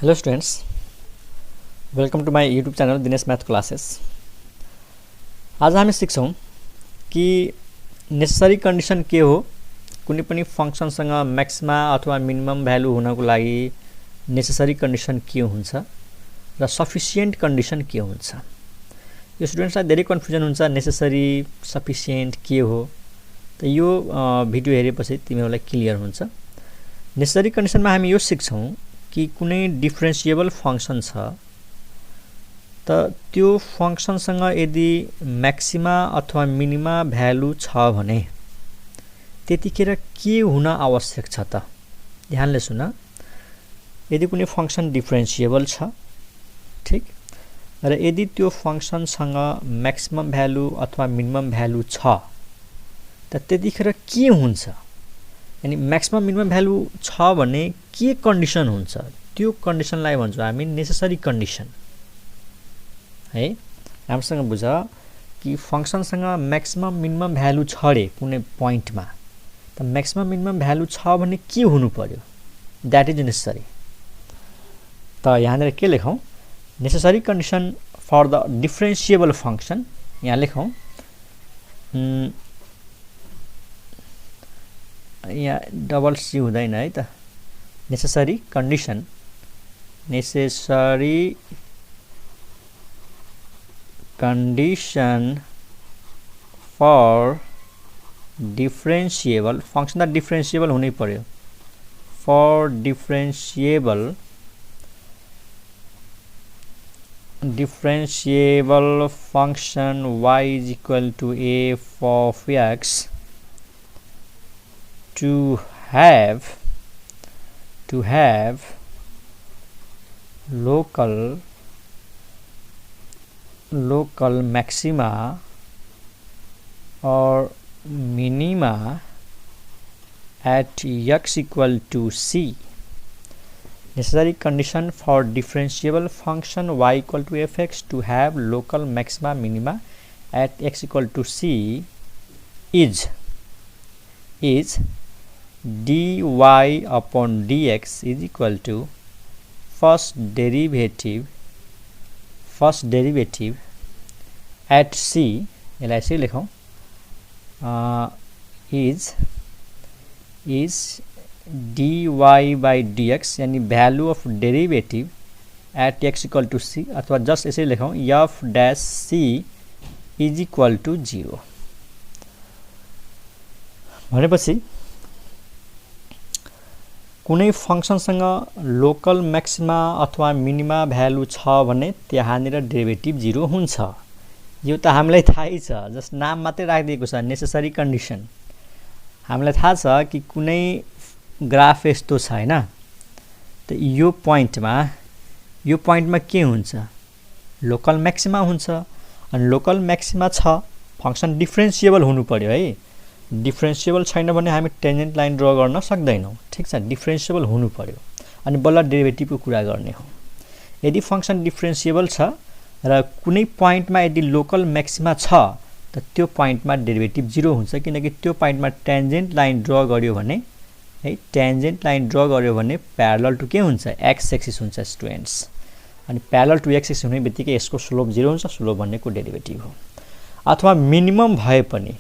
Hello students, welcome to my YouTube channel Dinesh math classes. आज हामी सिक्छौं कि नेसेसरी कन्डिसन के हो, कुनै पनि फंक्सनसँग मैक्सिमा अथवा मिनिमम भ्यालु हुनको लागि नेसेसरी कन्डिसन के हुन्छ र सफिसिएन्ट कन्डिसन के हुन्छ। यो स्टुडेन्ट्सलाई धेरै कन्फ्युजन हुन्छ नेसेसरी सफिसिएन्ट के हो। त यो भिडियो हेरेपछि तिमीहरूलाई क्लियर हुन्छ। नेसेसरी कन्डिसनमा हामी यो सिक्छौं कि कुनै डिफरेन्शिएबल फंक्सन छ त त्यो फंक्सनसँग यदि मैक्सिमा अथवा मिनिमा भ्यालु छ भने त्यतिखेर के हुन आवश्यक छ त। ध्यानले सुन, यदि कुनै फंक्सन डिफरेन्शिएबल छ, ठीक, र यदि त्यो फंक्सनसँग मैक्सिमम भ्यालु अथवा मिनिमम भ्यालु छ त त्यतिखेर के हुन्छ। यानी मैक्सिमम मिनिमम भ्यालु छ भने के कन्डिसन हुन्छ, त्यो कन्डिसनलाई भन्छौं हामी नेसेसरी कन्डिसन। है, राम्रोसँग बुझ कि फंक्सनसँग मैक्सिमम मिनिमम भ्यालु छ रे कुनै पोइन्टमा, त मैक्सिमम मिनिमम भ्यालु छ भने के हुनु पर्यो, दैट इज नेसेसरी। त यहाँनिर के लेखौं, necessary condition for the differentiable function. यहाँ लेखौं, यहाँ डबल सी हुँदैन है त। Necessary condition, necessary condition for differentiable function त डिफरेन्शिएबल हुनै पर्यो। For differentiable function y is equal to a of x to have local maxima or minima at x equal to c. Necessary condition for differentiable function y equal to fx to have local maxima minima at x equal to c is dy upon dx is equal to first derivative at c, ऐसे लिखो, is dy by dx यानी value of derivative at x equal to c, अथवा just ऐसे लिखो f dash c is equal to 0। भनेपछि कुनै फंक्सनसँग local maxima अथवा minima value छ भने त्यहाँनिर डेरिभेटिभ 0 हुन्छ। यो त हामीलाई थाहै छ, जस्ट नाम मात्रै राखिदिएको छ, नेसेसरी कन्डिसन। हामीलाई थाहा छ कि कुनै ग्राफ यस्तो छ हैन, त यो पोइन्टमा के हुन्छ, लोकल मैक्सिमा हुन्छ। अनि लोकल मैक्सिमा छ, फंक्सन डिफरेन्शिएबल हुनु पर्यो है। डिफरेन्शिएबल छैन भने हामी टेन्जेन्ट लाइन ड्र गर्न सक्दैनौं, ठीक छ। डिफरेन्शिएबल हुनु पर्यो अनि बल्ल डेरिभेटिभको कुरा गर्ने हो। यदि फंक्सन डिफरेन्शिएबल छ र कुनै पोइन्टमा यदि लोकल मैक्सिमा छ त त्यो पोइन्टमा डेरिभेटिभ 0 हुन्छ, किनकि त्यो पोइन्टमा टेन्जेन्ट लाइन ड्र गर्यो भने है, टेन्जेन्ट लाइन ड्र गर्यो भने प्यारलल टु के हुन्छ, एक्स एक्सिस हुन्छ स्टुडेन्ट्स। अनि प्यारलल टु एक्स एक्सिस हुने बित्तिकै यसको स्लोप 0 हुन्छ, स्लोप भन्नेको डेरिभेटिभ हो। अथवा मिनिमम भए पनि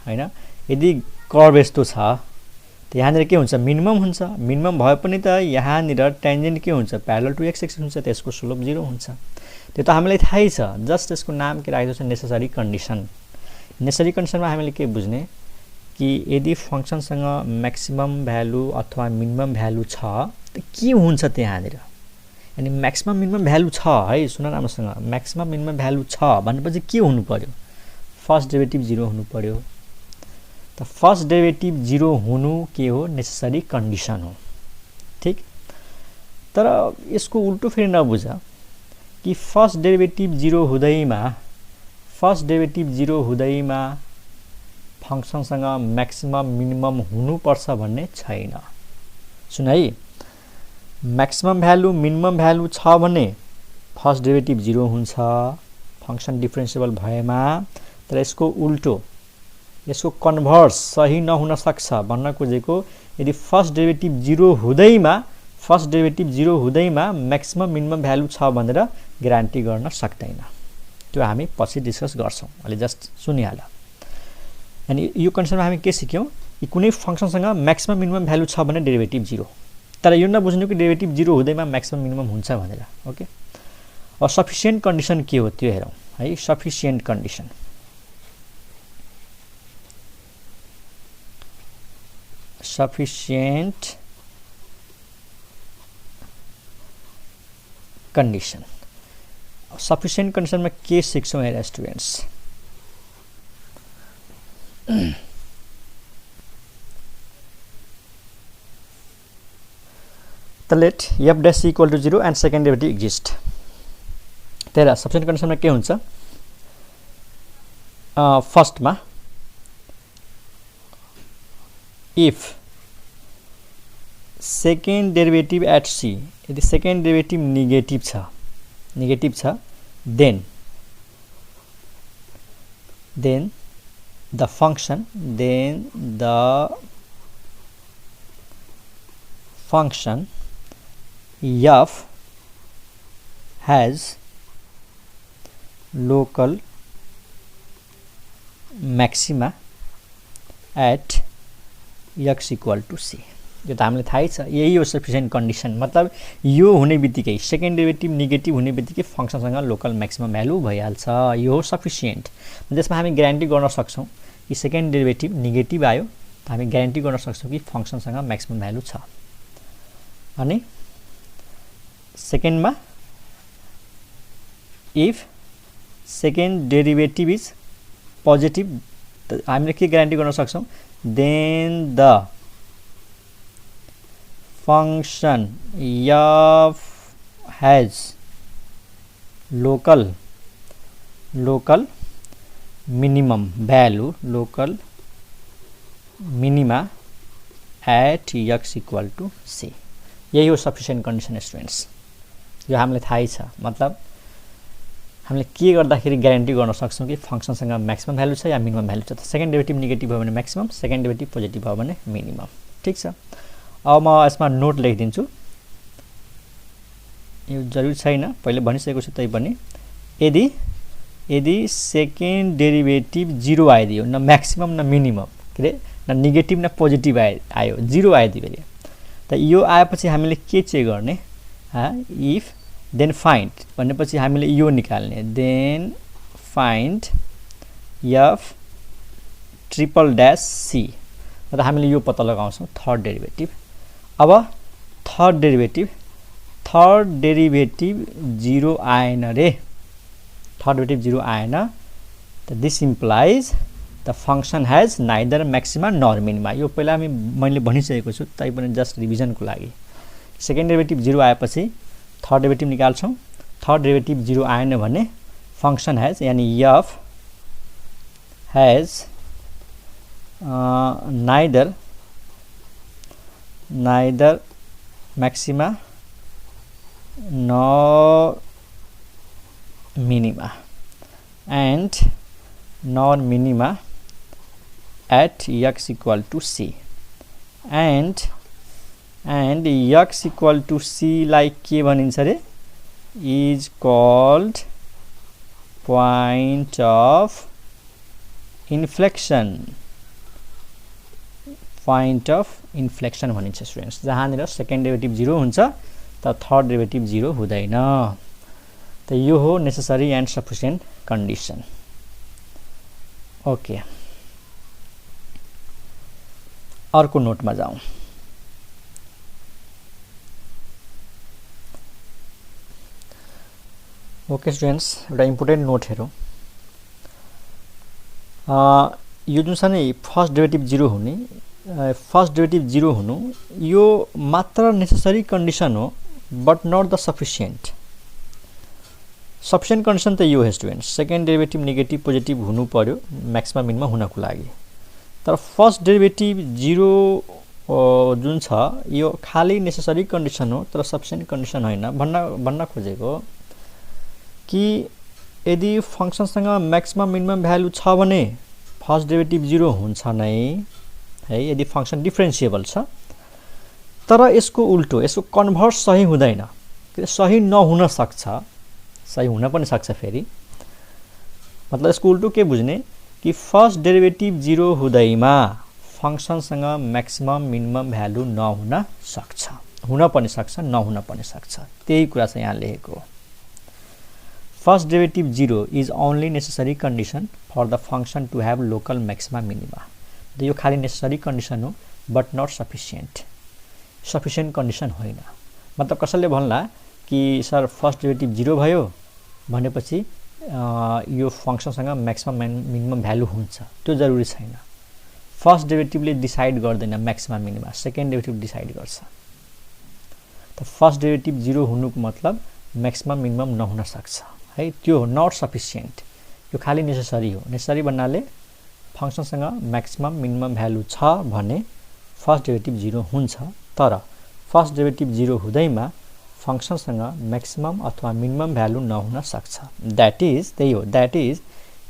हैन, यदि कर्व यस्तो छ त यहाँनिर के हुन्छ, मिनिमम हुन्छ। मिनिमम भए पनि त यहाँनिर टेन्जेन्ट के हुन्छ, प्यारलल टु एक्स एक्सिस हुन्छ, त्यसको स्लोप 0 हुन्छ। त्यो त हामीलाई थाहै छ, जस्ट यसको नाम के राखेको छ, नेसेसरी कन्डिसन। नेसेसरी कन्डिसनमा हामीले के बुझ्ने कि यदि फंक्सनसँग मैक्सिमम भ्यालु अथवा मिनिमम भ्यालु छ त के हुन्छ त्यहाँनिर। यानी मैक्सिमम मिनिमम भ्यालु छ है, सुन राम्रोसँग, मैक्सिमम मिनिमम भ्यालु छ भनेपछि के हुनु पर्यो, फर्स्ट डेरिभेटिभ 0 हुनु पर्यो। त फर्स्ट डेरिभेटिभ 0 हुनु के हो, नेसेसरी कन्डिसन हो, ठीक। तर यसको उल्टो फेरि नबुझ कि फर्स्ट डेरिभेटिभ 0 हुँदैमा फंक्सनसँग मैक्सिमम मिनिमम हुनुपर्छ भन्ने छैन। सुन है, मैक्सिमम भ्यालु मिनिमम भ्यालु छ भने फर्स्ट डेरिभेटिभ 0 हुन्छ फंक्सन डिफरेन्शिएबल भएमा। तर यसको उल्टो, यसको कन्भर्स सही नहुन सक्छ भन्न खोजेको, यदि फर्स्ट डेरिभेटिभ 0 हुँदैमा फर्स्ट डेरिभेटिभ 0 हुँदैमा म्याक्सिमम मिनिमम भ्यालु छ भनेर ग्यारेन्टी गर्न सक्दैन। त्यो हामी पछि डिस्कस गर्छौं। अहिले जस्ट सुनिहाल। अनि यो कन्डिसनमा हामी के सिक्यौं कि कुनै फंक्सनसँग म्याक्सिमम मिनिमम भ्यालु छ भने डेरिभेटिभ 0, तर यो नबुझ्नु कि डेरिभेटिभ 0 हुँदैमा म्याक्सिमम मिनिमम हुन्छ भनेर। ओके, अब सफिसिएन्ट कन्डिसन के हो त्यो हेरौं है। सफिसिएन्ट कन्डिसन सफिसिएन्ट कन्डिसनमा के सिक्छौं हेर स्टुडेन्ट्स। त late f dash equal to 0 and second derivative exist। तेरा सफिसिएन्ट कन्डिसनमा के हुन्छ, फर्स्टमा if second derivative at c, यदि second derivative नेगेटिभ छ then the function f has local maxima at x equal to c। यो त हामीलाई थाहै छ, यही हो सफिसिएन्ट कन्डिसन। मतलब यो हुने बित्तिकै सेकेन्ड डेरिभेटिभ नेगेटिभ हुने बित्तिकै फंक्सनसँग लोकल म्याक्सिमम भ्यालु भइहाल्छ। यो हो सफिसिएन्ट। त्यसमा हामी ग्यारेन्टी गर्न सक्छौं कि सेकेन्ड डेरिभेटिभ नेगेटिभ आयो त हामी ग्यारेन्टी गर्न सक्छौं कि फंक्सनसँग म्याक्सिमम भ्यालु छ। अनि सेकेन्डमा if second derivative is positive, त हामीले के ग्यारेन्टी गर्न सक्छौं, then the function f has local minimum value, local minima at x equal to c। यही हो सफिसिएन्ट कन्डिसन स्टुडेन्ट्स। यो हामीलाई थाहै छ। मतलब हामीले के गर्दाखेरि ग्यारेन्टी गर्न सक्छौं कि फंक्सनसँग म्याक्सिमम भ्यालु छ या मिनिमम भ्यालु छ। त सेकेन्ड डेरिभेटिभ नेगेटिभ भयो भने म्याक्सिमम, सेकेन्ड डेरिभेटिभ पोजिटिभ भयो भने मिनिमम। ठीक छ। अब म यसमा नोट लेखिदिन्छु। यो जरुरी छैन, पहिले भनिसकेको छु तै पनि यदि सेकेन्ड डेरिभेटिभ 0 आइदियो, न म्याक्सिमम न मिनिमम, के रे न नेगेटिभ न पोजिटिभ आयो, 0 आइदियो भने, त यो आएपछि हामीले के चेक गर्ने, इफ then find भनेपछि हामीले यो निकाल्ने, then find f triple dash c। र हामीले यो पत्ता लगाउँछौं थर्ड डेरिभेटिभ। अब थर्ड डेरिभेटिभ 0 आएन रे, थर्ड डेरिभेटिभ 0 आएन, त this implies the function has neither maxima nor minima. यो पहिला मैले भनिसकेको छु, तै पनि जस्ट रिभिजनको लागि। सेकेन्ड डेरिभेटिभ 0 आएपछि थर्ड डेरिभेटिभ निकाल्छौं। थर्ड डेरिभेटिभ 0 आएन भने फंक्शन हैज, यानी f has neither maxima nor minima and nor minima at x equal to c, and x equal to c like के भनिन्छ रे, is called point of inflection, point of inflection भनिन्छ students. जहाँनिर second derivative 0 हुन्छ त third derivative 0 हुँदैन। त यो हो necessary and sufficient condition. Okay, अर्को नोटमा जाउँ। ओके स्टुडेन्ट्स, एउटा इम्पोर्टेन्ट नोट हेरौँ। यो जुन छ नि फर्स्ट डेरिभेटिभ 0 हुने, फर्स्ट डेरिभेटिभ 0 हुनु यो मात्र नेसेसरी कन्डिसन हो, but not the sufficient. Sufficient condition त यो हो students, second derivative negative positive हुनु पर्यो म्याक्सिमम मिनिमम हुनको लागि। तर फर्स्ट डेरिभेटिभ 0 जुन छ यो खाली नेसेसरी कन्डिसन हो, तर सफिसिएन्ट कन्डिसन होइन। भन्न खोजेको कि यदि फंक्सनसँग म्याक्सिमम मिनिमम भ्यालु छ भने फर्स्ट डेरिभेटिभ 0 हुन्छ नै है, यदि फंक्सन डिफरेन्शिएबल छ। तर यसको उल्टो, यसको कन्भर्स सही हुँदैन, सही नहुन सक्छ, सही हुन पनि सक्छ फेरि। मतलब यसको उल्टो के बुझ्ने कि फर्स्ट डेरिभेटिभ 0 हुँदैमा फंक्सनसँग म्याक्सिमम मिनिमम भ्यालु नहुन सक्छ, हुन पनि सक्छ नहुन पनि सक्छ, त्यही कुरा चाहिँ यहाँ लेखेको हो। First derivative 0 is only necessary condition for the function to have local maxima minima. यो खाली नेसेसरी कन्डिसन हो but not sufficient, sufficient condition होइन। मतलब कसैले भन्ला कि सर फर्स्ट डेरिभेटिभ 0 भयो भनेपछि यो फंक्शनसँग म्याक्सिमम मिनिमम भ्यालु हुन्छ, त्यो जरुरी छैन। फर्स्ट डेरिभेटिभले डिसाइड गर्दैन maximum minima, second derivative decide गर्छ। त फर्स्ट डेरिभेटिभ 0 हुनुको मतलब म्याक्सिमम मिनिमम नहुन सक्छ है, त्यो हो नट सफिसिएंट। यो खाली नेसेसरी हो। नेसेसरी भन्नाले फंक्शनसँग म्याक्सिमम मिनिमम भ्यालु छ भने फर्स्ट डेरिभेटिभ 0 हुन्छ, तर फर्स्ट डेरिभेटिभ 0 हुँदैमा फंक्शनसँग म्याक्सिमम अथवा मिनिमम भ्यालु नहुन सक्छ। दैट इज, त्यही हो, that is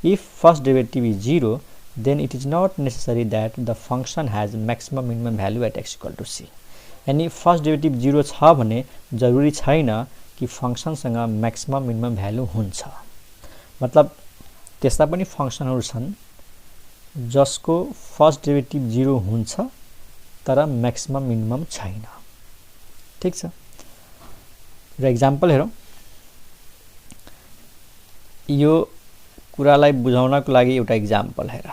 if first derivative is 0 then it is not necessary that the function has maximum minimum value at x equal to c। यानी first derivative 0 छ भने जरुरी छैन कि फंक्शनसँग म्याक्सिमम मिनिमम भ्यालु हुन्छ। मतलब त्यस्ता पनि फंक्शनहरू छन् जसको फर्स्ट डेरिभेटिभ 0 हुन्छ तर म्याक्सिमम मिनिमम छैन। ठीक छ, र एक्जाम्पल हेरौँ। यो कुरालाई बुझाउनको लागि एउटा एक्जाम्पल हेर।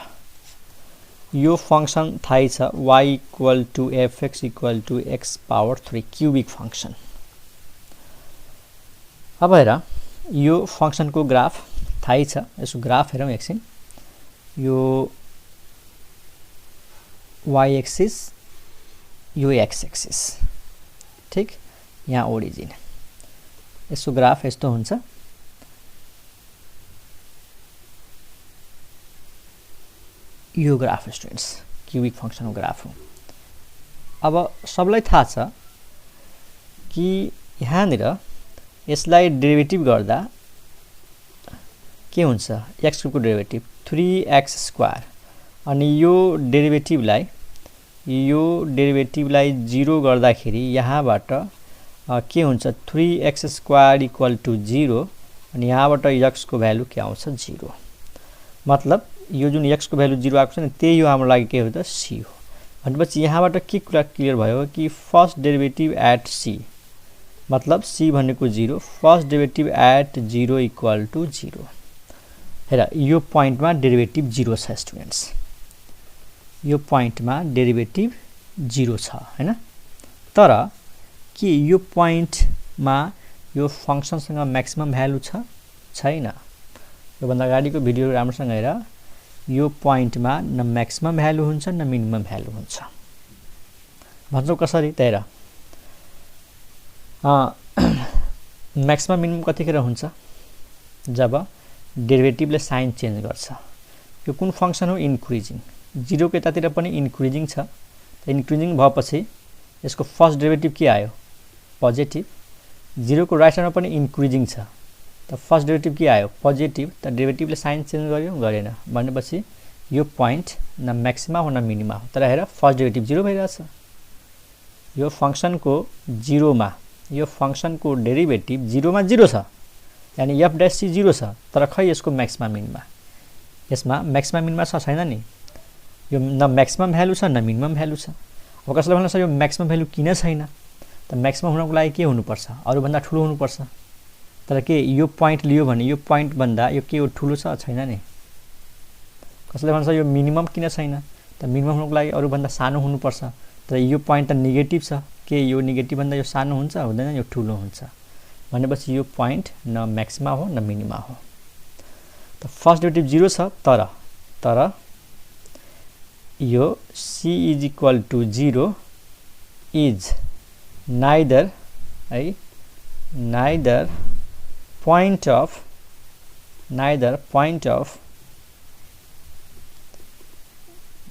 यो फंक्शन थाहै छ y equal to fx equal to x power 3 cubic function. अब हेर, यो फंक्शनको ग्राफ थाहै छ, यसको ग्राफ हेरौँ एकछिन। यो y एक्सिस, यो x एक्सिस, ठीक, यहाँ ओरिजिन। यसको ग्राफ यस्तो हुन्छ। यो ग्राफ स्टुडेन्ट्स क्यूबिक फंक्शनको ग्राफ हो। अब सबलाई थाहा छ कि यहाँनिर यसलाई डेरिभेटिभ गर्दा के हुन्छ, x को डेरिभेटिभ 3x², अनि यो डेरिभेटिभलाई 0 गर्दाखेरि यहाँबाट के हुन्छ 3x² इक्वल टु 0, अनि यहाँबाट x को भ्यालु के आउँछ 0। मतलब यो जुन x को भ्यालु 0 आएको छ नि, त्यही हो हाम्रो लागि के हो त c हो। भनेपछि यहाँबाट के कुरा क्लियर भयो कि फर्स्ट डेरिभेटिभ एट c, मतलब c भनेको 0, first derivative at 0 equal to 0। हेर, यो पोइन्टमा डेरिभेटिभ 0 छ स्टुडेन्ट्स, यो पोइन्टमा डेरिभेटिभ 0 छ हैन। तर के यो पोइन्टमा यो फंक्शनसँग म्याक्सिमम भ्यालु छ, छैन। यो भन्दा अगाडिको भिडियो राम्रोसँग हेर। यो पोइन्टमा न म्याक्सिमम भ्यालु हुन्छ न मिनिमम भ्यालु हुन्छ। भन्छौ कसरी त हेर, म्याक्सिमम मिनिमम कतिखेर हुन्छ, जब डेरिभेटिभले साइन चेन्ज गर्छ। यो कुन फंक्शन हो, इन्क्रिजिङ। 0 को यतातिर पनि इन्क्रिजिङ छ, त इन्क्रिजिङ भएपछि यसको फर्स्ट डेरिभेटिभ के आयो, पोजिटिभ। 0 को राइट साइडमा पनि इन्क्रिजिङ छ, त फर्स्ट डेरिभेटिभ के आयो, पोजिटिभ। त डेरिभेटिभले साइन चेन्ज गर्यो, गरेन भनेपछि यो पोइन्ट न म्याक्सिमा हो न मिनिमा हो। तर हेर, फर्स्ट डेरिभेटिभ 0 भइरहेछ। यो फंक्शनको 0 मा, यो फंक्शनको डेरिभेटिभ 0 मा 0 छ, यानी f डैश c 0 छ, तर खै यसको म्याक्सिमा मिनिमा, यसमा म्याक्सिमा मिनिमा छ छैन नि। यो न म्याक्सिमम भ्यालु छ न मिनिमम भ्यालु छ। अब कसैले भन्ला सर यो म्याक्सिमम भ्यालु किन छैन, त म्याक्सिमम हुनको लागि के हुनुपर्छ, अरूभन्दा ठुलो हुनुपर्छ। तर के यो पोइन्ट लियो भने यो पोइन्ट भन्दा यो के हो, ठुलो छ छैन नि। कसैले भन्छ यो मिनिमम किन छैन, त मिनिमम हुनको लागि अरूभन्दा सानो हुनुपर्छ। तर यो पोइन्ट त नेगेटिभ छ, के यो नेगेटिभ भन्दा यो सानो हुन्छ, हुँदैन, यो ठुलो हुन्छ। भनेपछि यो पोइन्ट न म्याक्सिमा हो न मिनिमा हो। त फर्स्ट डेरिभेटिभ 0 छ, तर यो c is equal to 0 is neither है, neither point of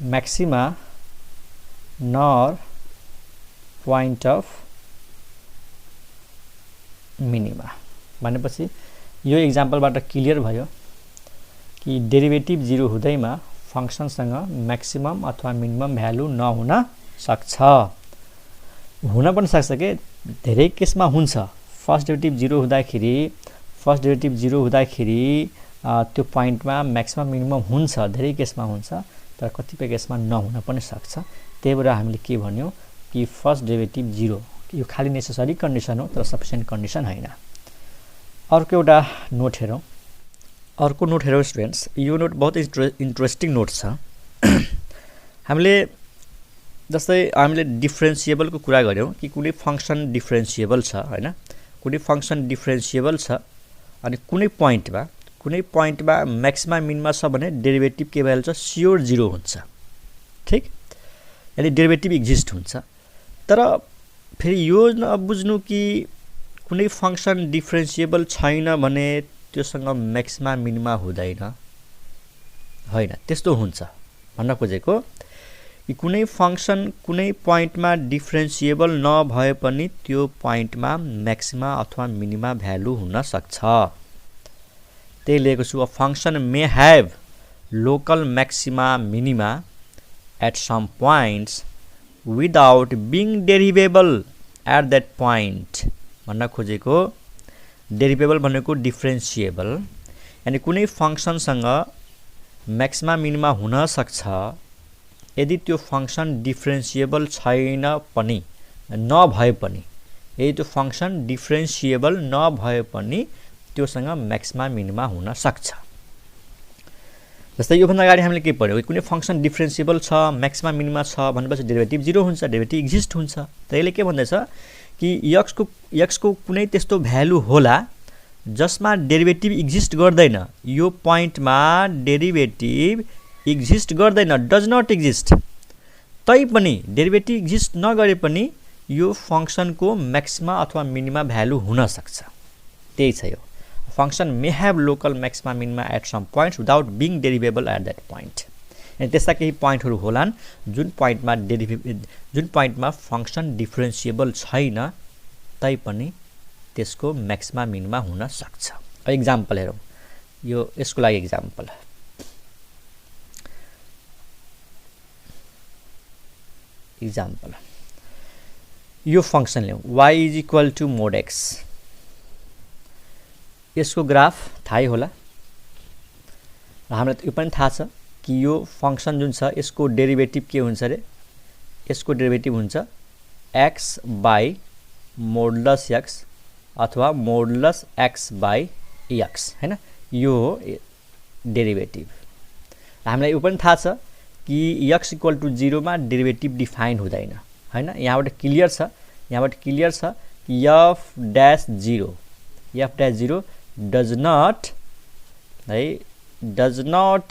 maxima nor point of minima। भनेपछि यो एक्जाम्पलबाट क्लियर भयो कि डेरिभेटिभ 0 हुँदैमा फंक्शनसँग म्याक्सिमम अथवा मिनिमम भ्यालु नहुन सक्छ। हुन पनि सक्छ के धेरै केसमा हुन्छ फर्स्ट डेरिभेटिभ 0 हुँदाखेरि त्यो पोइन्टमा म्याक्सिमम मिनिमम हुन्छ धेरै केसमा हुन्छ तर कतिपय केसमा नहुन पनि सक्छ त्यही भएर हामीले के भन्यौ कि फर्स्ट डेरिभेटिभ 0 यो खाली नेसेसरी कन्डिसन हो तर सफिसिएन्ट कन्डिसन हैन अर्को एउटा नोट हेरौं स्टुडेन्ट्स यो नोट बहुत इन्ट्रेस्टिङ नोट छ हामीले जस्तै हामीले डिफरेन्सिएबलको कुरा गर्यौं कि कुनै फंक्सन डिफरेन्सिएबल छ हैन कुनै फंक्सन डिफरेन्सिएबल छ अनि कुनै पोइन्टमा म्याक्सिमम मिनिमम छ भने डेरिभेटिभ के भइहाल्छ स्योर 0 हुन्छ ठीक यानी डेरिभेटिभ एक्जिस्ट हुन्छ तर फेरि यो नबुझ्नु कि कुनै फंक्सन डिफरेन्सिएबल छैन भने त्योसँग म्याक्सिमम मिनिमम हुँदैन हैन त्यस्तो हुन्छ भन्न खोजेको कि कुनै फंक्सन कुनै पोइन्टमा डिफरेन्सिएबल नभए पनि त्यो पोइन्टमा म्याक्सिमम अथवा मिनिमम भ्यालु हुन सक्छ त्यही लेखेको छु a function may have local maxima minima at some points without being derivable at that point भन्न खोजेको डेरिवेबल भनेको डिफरेन्सिएबल यानी कुनै फंक्सनसँग मैक्सिमा मिनिमा हुन सक्छ यदि त्यो फंक्सन डिफरेन्सिएबल छैन पनि नभए पनि यदि त्यो फंक्सन डिफरेन्सिएबल नभए पनि त्योसँग म्याक्सिमा मिनिमा हुन सक्छ जस्तै यो भन्दा अगाडि हामीले के पढ्यौ कुनै फंक्सन डिफरेन्सिएबल छ म्याक्सिमा मिनिमा छ भनेपछि डेरिभेटिभ 0 हुन्छ डेरिभेटिभ एक्जिस्ट हुन्छ त्यसले के भन्दैछ कि x को कुनै त्यस्तो भ्यालु होला जसमा डेरिभेटिभ एक्जिस्ट गर्दैन यो पोइन्टमा डेरिभेटिभ एक्जिस्ट गर्दैन डज नट एक्जिस्ट तै पनि डेरिभेटिभ एक्जिस्ट नगरे पनि यो फंक्सनको म्याक्सिमा अथवा मिनिमा भ्यालु हुन सक्छ त्यही छ यो function may have local maxima minima at some points without being derivable at that point अनि त्यस्ता केही पोइन्टहरु होलान् जुन पोइन्टमा फंक्सन डिफरेन्सिएबल छैन तै पनि त्यसको म्याक्सिमा मिनिमा हुन सक्छ एक्जाम्पल हेरौं यो यसको लागि एक्जाम्पल यो फंक्सन ल्याउँ y is equal to mod x यसको ग्राफ थाहै होला र हामीलाई यो पनि थाहा छ कि यो फंक्सन जुन छ यसको डेरिभेटिभ के हुन्छ रे यसको डेरिभेटिभ हुन्छ x by मोडुलस x अथवा मोडुलस x by x हैन यो हो डेरिभेटिभ हामीलाई यो पनि थाहा छ कि x इक्वल टु 0 मा डेरिभेटिभ डिफाइन हुँदैन हैन यहाँबाट क्लियर छ कि f dash 0 does not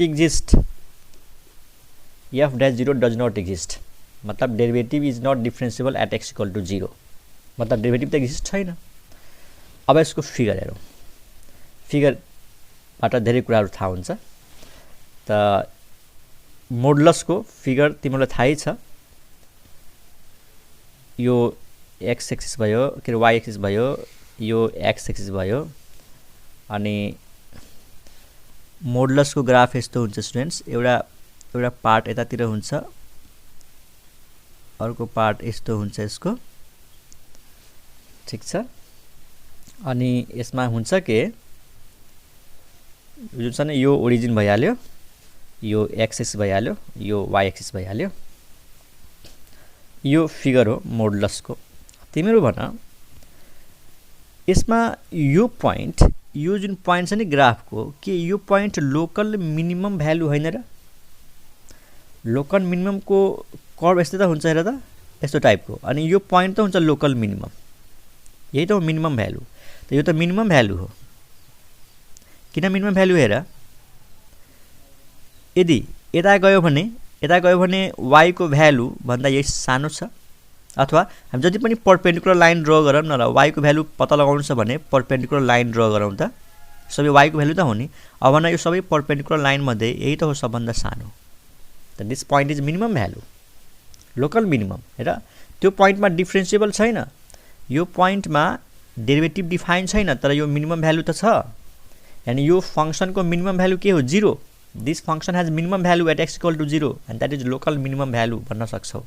exist f dash 0 does not exist मतलब derivative is not differentiable at x equal to 0 मतलब डेरिभेटिभ त एक्जिस्ट छैन अब यसको फिगर हेरौं फिगरबाट धेरै कुराहरु थाहा हुन्छ त मोडुलसको फिगर तिमीलाई थाहै छ यो x एक्सिस भयो के y एक्सिस भयो यो x एक्सिस भयो अनि मोडुलसको ग्राफ यस्तो हुन्छ स्टुडेन्ट्स एउटा पार्ट यतातिर हुन्छ अर्को पार्ट यस्तो हुन्छ यसको ठीक छ अनि यसमा हुन्छ के जुन छ नि यो ओरिजिन भइहाल्यो यो x एक्सिस भइहाल्यो यो y एक्सिस भइहाल्यो यो फिगर हो मोडुलसको तिम्रो भन यसमा यो पोइन्ट यो जुन पोइन्ट छ नि ग्राफको के यो पोइन्ट लोकल मिनिमम भ्यालु हैन र लोकल मिनिमम को कर्व यस्तै त हुन्छ हेर त यस्तो टाइपको अनि यो पोइन्ट त हुन्छ लोकल मिनिमम यही त हो मिनिमम भ्यालु त यो त मिनिमम भ्यालु हो किन मिनिमम भ्यालु हेर यदि यता गयो भने y को भ्यालु भन्दा यही सानो छ अथवा हामी जति पनि परपेन्डिकुलर लाइन ड्रा गरौँ न र y को भ्यालु पत्ता लगाउनु छ भने परपेन्डिकुलर लाइन ड्रा गरौँ त सबै y को भ्यालु त हो नि अब न यो सबै परपेन्डिकुलर लाइन मध्ये यही त हो सबभन्दा सानो त this point is minimum value local minimum हेर त्यो पोइन्टमा डिफरेन्सिएबल छैन यो पोइन्टमा डेरिभेटिभ डिफाइन छैन तर यो मिनिमम भ्यालु त छ यानी यो फंक्सनको मिनिमम भ्यालु के हो 0 this function has minimum value at x equal to 0 and that is local minimum value भन्न सक्छौ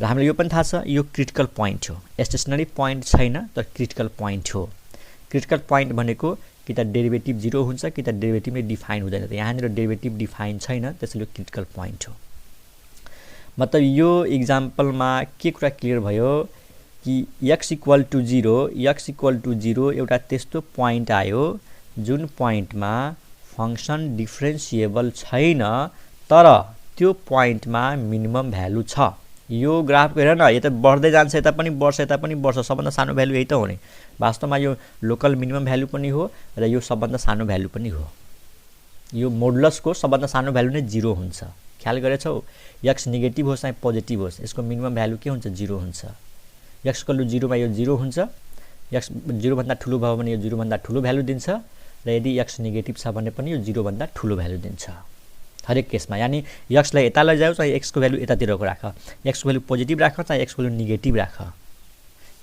र हामीलाई यो पनि थाहा छ यो क्रिटिकल पोइन्ट हो, स्टेसनरी पोइन्ट छैन तर क्रिटिकल पोइन्ट हो। क्रिटिकल पोइन्ट भनेको कि त डेरिभेटिभ 0 हुन्छ कि त डेरिभेटिभ नै डिफाइन हुँदैन, त यहाँनिर डेरिभेटिभ डिफाइन छैन, त्यसैले यो क्रिटिकल पोइन्ट हो। मतलब यो इक्जाम्पलमा के कुरा क्लियर भयो कि x इक्वल टु 0 एउटा त्यस्तो पोइन्ट आयो जुन पोइन्टमा फंक्सन डिफरेन्सिएबल छैन तर त्यो पोइन्टमा मिनिमम भ्यालु छ। यो ग्राफ हेर न, यता बढ्दै जान्छ, यता पनि बढ्छ, सबभन्दा सानो भ्यालु यही त हो नि। वास्तवमा यो लोकल मिनिमम भ्यालु पनि हो र यो सबभन्दा सानो भ्यालु पनि हो। यो मोडुलसको सबभन्दा सानो भ्यालु नै 0 हुन्छ। ख्याल गरेछौ, x नेगेटिभ होस् या पोजिटिभ होस्, यसको मिनिमम भ्यालु के हुन्छ? 0 हुन्छ। x इक्वल टु 0 मा यो 0 हुन्छ, x 0 भन्दा ठुलो भयो भने यो 0 भन्दा ठुलो भ्यालु दिन्छ र यदि x नेगेटिभ छ भने पनि यो 0 भन्दा ठुलो भ्यालु दिन्छ हरेक केसमा। यानी x लाई यता लैजाऊ चाहे x को भ्यालु यतातिरको राख, x को भ्यालु पोजिटिभ राख चाहे x को भ्यालु नेगेटिभ राख,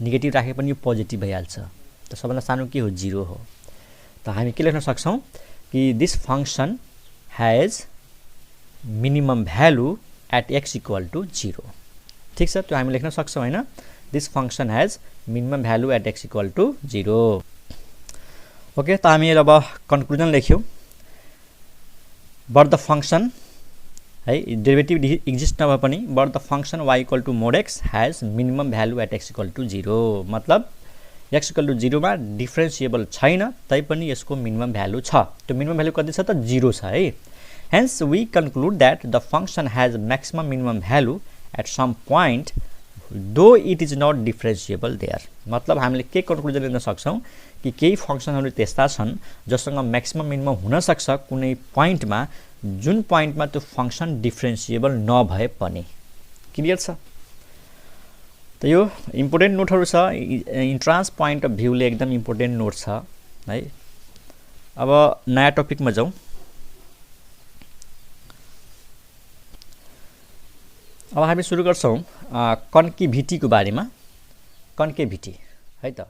नेगेटिभ राखे पनि यो पोजिटिभ भइहाल्छ। त सबभन्दा सानो के हो? 0 हो। त हामी के लेख्न सक्छौं कि this function has minimum value at x equal to 0। ठीक छ, त्यो हामी लेख्न सक्छौं हैन। This function has minimum value at x equal to 0। Okay, त हामी अब कन्क्लुजन लेख्यौं। बट द फंक्शन है डेरिभेटिभ एक्जिस्ट नभए पनि but the function y equal to mod x has minimum value at x equal to 0। मतलब x equal to 0 मा डिफरेन्सिएबल छैन तैपनि यसको मिनिमम भ्यालु छ। त्यो मिनिमम भ्यालु कति छ त? 0 छ है। Hence we conclude that the function has maximum minimum value at some point though it is not differentiable there। मतलब हामीले के कन्क्लुजन लिन सक्छौं कि केही फंक्सनहरु त्यस्ता छन् जससँग म्याक्सिमम मिनिमम हुन सक्छ कुनै पोइन्टमा जुन पोइन्टमा त्यो फंक्सन डिफरेन्सिएबल नभए पनि। क्लियर छ? त यो इम्पोर्टेन्ट नोटहरु छ, इन्ट्रान्स पोइन्ट अफ भ्यूले एकदम इम्पोर्टेन्ट नोट छ है। अब नयाँ टपिकमा जाउँ। अब हामी सुरु गर्छौं कन्केभिटी को बारेमा। कन्केभिटी है त।